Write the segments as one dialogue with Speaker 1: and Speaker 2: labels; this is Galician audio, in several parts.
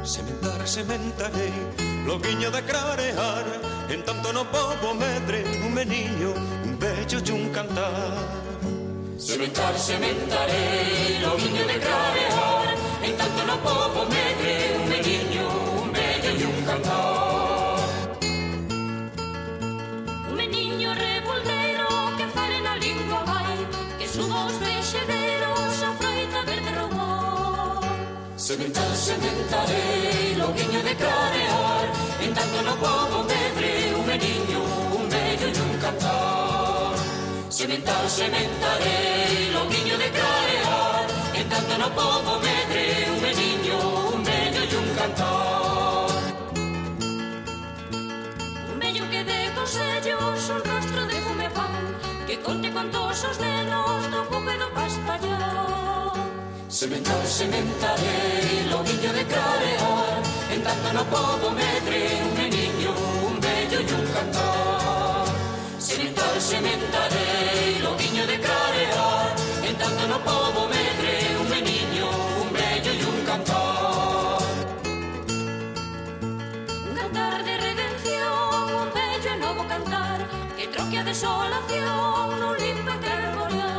Speaker 1: Sementarei, loguiño de clarear, en tanto no pobo medre, un meniño, un vello e un cantar.
Speaker 2: Sementarei, loguiño de clarear, en tanto no pobo medre, un meniño, un vello e un cantar.
Speaker 3: Un meniño revoldeiro que fale na lingua vai, que suba os vexederos a froita verde roubou.
Speaker 2: Sementarei, loguiño de clarear, en tanto no pobo medre, un meniño, un vello e un cantar. Sementarei, loguiño de clarear, en tanto no pobo medre, un meniño, un vello e un cantar.
Speaker 3: Un vello que dé consellos, un rostro de fume pan, que conte contos os nenos do cupe do paspallón.
Speaker 2: Sementarei, loguiño de clarear, en tanto no pobo medre, un meniño, un vello e un cantar. Sementarei, loguiño de clarear, en tanto no pobo medre, un meniño, un vello e un cantar.
Speaker 3: Un cantar de redención, un vello e novo cantar, que troque a desolación nun limpo e carboneo.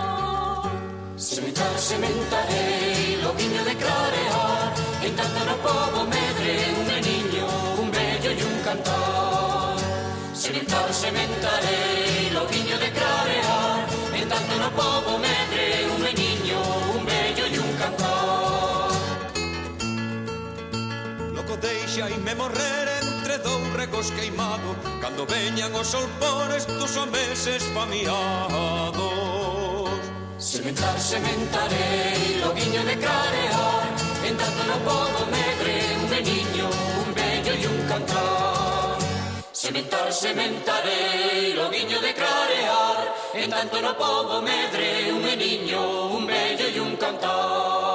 Speaker 2: Sementarei, loguiño de clarear, en tanto no pobo medre, un meniño, un vello e un cantar. Sementarei, loguiño de clarear, en tanto no pobo medre, un meniño, un vello e un cantar.
Speaker 1: Loco deixaime morrer entre dous regos queimado, cando veñan os solpores dos homeses famiados.
Speaker 2: Sementarei, loguiño de clarear, en tanto no pobo medre, un meniño, un vello e un cantar. Sementarei, loguiño de clarear, en tanto no pobo medre, un meniño, un vello e un cantar.